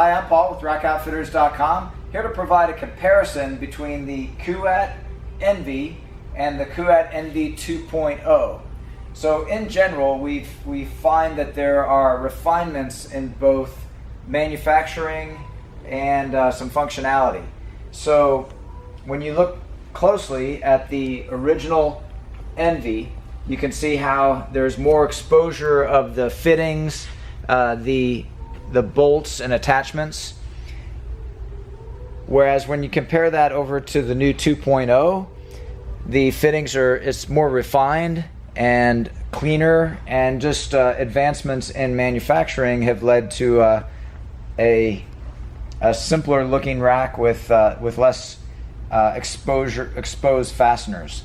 Hi, I'm Paul with RackOutfitters.com, here to provide a comparison between the Kuat NV and the Kuat NV 2.0. So in general, we find that there are refinements in both manufacturing and some functionality. So when you look closely at the original NV, you can see how there's more exposure of the fittings, the bolts and attachments. Whereas when you compare that over to the new 2.0, the fittings it's more refined and cleaner, and just advancements in manufacturing have led to a simpler looking rack with less exposed fasteners.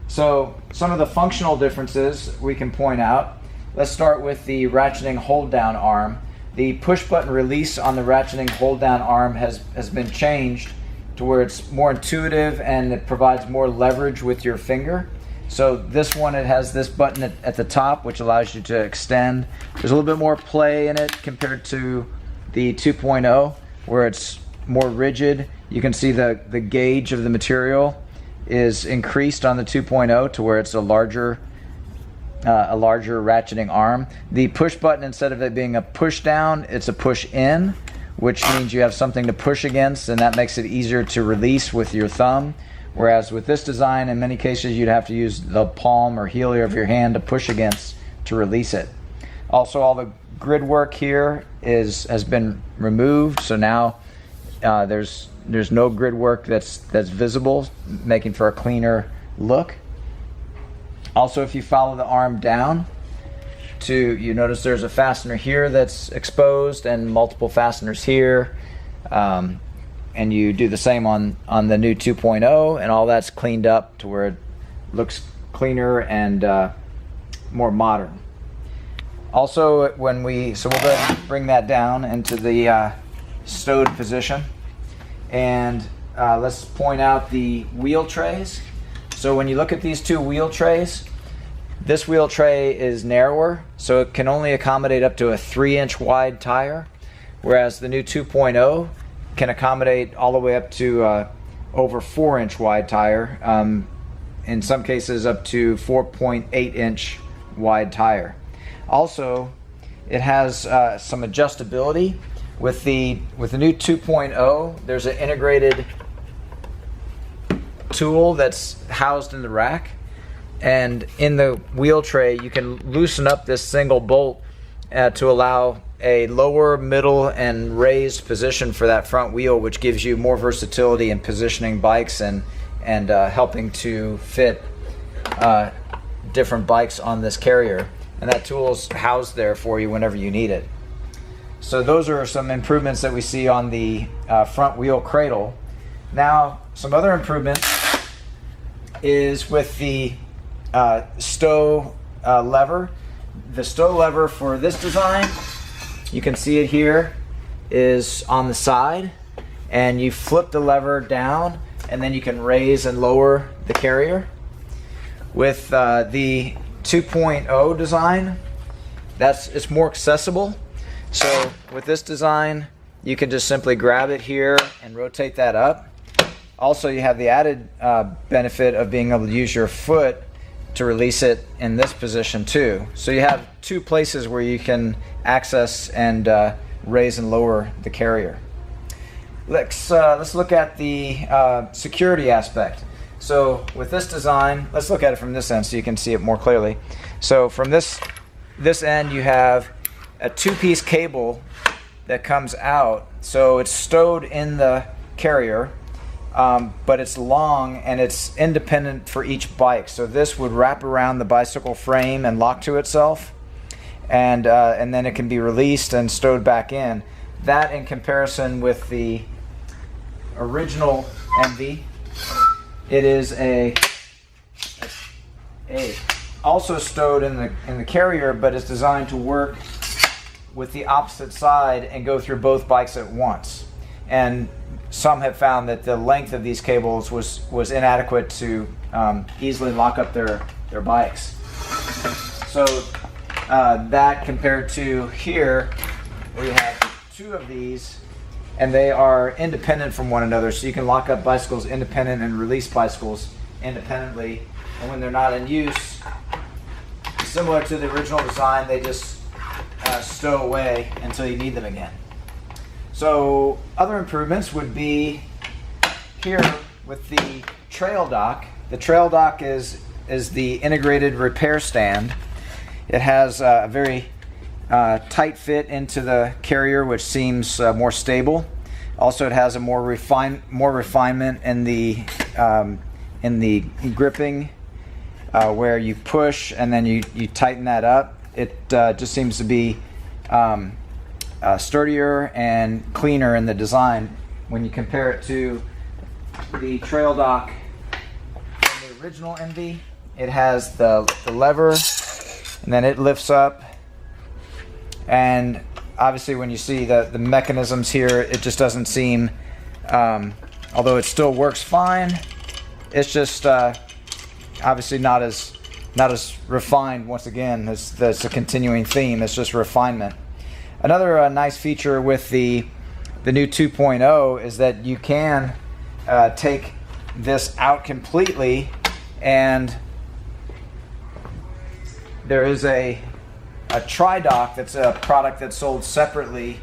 So some of the functional differences we can point out. Let's start with the ratcheting hold down arm. The push button release on the ratcheting hold down arm has been changed to where it's more intuitive and it provides more leverage with your finger. So this one, it has this button at the top which allows you to extend. There's a little bit more play in it compared to the 2.0 where it's more rigid. You can see the gauge of the material is increased on the 2.0 to where it's a larger ratcheting arm. The push button, instead of it being a push down, it's a push in, which means you have something to push against, and that makes it easier to release with your thumb. Whereas with this design, in many cases you'd have to use the palm or heel of your hand to push against to release it. Also, all the grid work here has been removed, so now there's no grid work that's visible, making for a cleaner look. Also, if you follow the arm down, you notice there's a fastener here that's exposed and multiple fasteners here, and you do the same on the new 2.0, and all that's cleaned up to where it looks cleaner and more modern. Also, so we'll go ahead and bring that down into the stowed position, and let's point out the wheel trays. So when you look at these two wheel trays, this wheel tray is narrower, so it can only accommodate up to a 3-inch wide tire, whereas the new 2.0 can accommodate all the way up to over 4-inch wide tire, in some cases up to 4.8-inch wide tire. Also, it has some adjustability. With the new 2.0, there's an integrated tool that's housed in the rack, and in the wheel tray you can loosen up this single bolt to allow a lower, middle, and raised position for that front wheel, which gives you more versatility in positioning bikes and helping to fit different bikes on this carrier. And that tool is housed there for you whenever you need it. So those are some improvements that we see on the front wheel cradle. Now, some other improvements is with the stow lever. The stow lever for this design, you can see it here, is on the side, and you flip the lever down and then you can raise and lower the carrier. With the 2.0 design, it's more accessible. So with this design, you can just simply grab it here and rotate that up. Also, you have the added benefit of being able to use your foot to release it in this position too. So you have two places where you can access and raise and lower the carrier. Let's look at the security aspect. So with this design, let's look at it from this end so you can see it more clearly. So from this end, you have a two-piece cable that comes out. So it's stowed in the carrier, but it's long and it's independent for each bike. So this would wrap around the bicycle frame and lock to itself, and then it can be released and stowed back in. That, in comparison with the original MV, it is also stowed in the carrier, but it's designed to work with the opposite side and go through both bikes at once. And some have found that the length of these cables was inadequate to easily lock up their bikes. So that compared to here, where you have two of these, and they are independent from one another, so you can lock up bicycles independent and release bicycles independently. And when they're not in use, similar to the original design, they just stow away until you need them again. So other improvements would be here with the TriDoc. The TriDoc is the integrated repair stand. It has a very tight fit into the carrier, which seems more stable. Also, it has a more refinement in the gripping, where you push and then you tighten that up. It just seems to be sturdier and cleaner in the design when you compare it to the TriDoc from the original Envy. It has the lever, and then it lifts up, and obviously when you see the mechanisms here, it just doesn't seem, although it still works fine, it's just obviously not as refined. Once again, that's a continuing theme. It's just refinement. Another nice feature with the new 2.0 is that you can take this out completely, and there is a TriDoc that's a product that's sold separately,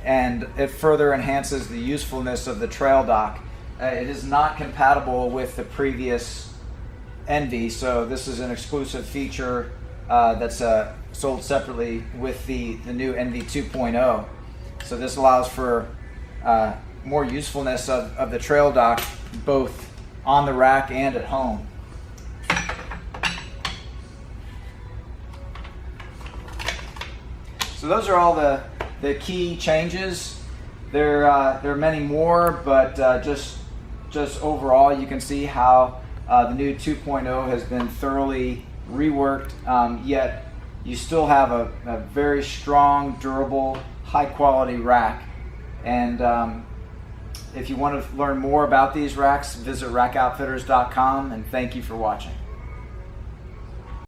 and it further enhances the usefulness of the TriDoc. It is not compatible with the previous Envy, so this is an exclusive feature that's sold separately with the new Envy 2.0. So this allows for more usefulness of the TriDoc both on the rack and at home. So those are all the key changes. There are many more, but just overall, you can see how the new 2.0 has been thoroughly reworked, yet you still have a very strong, durable, high-quality rack. And if you want to learn more about these racks, visit rackoutfitters.com, and thank you for watching.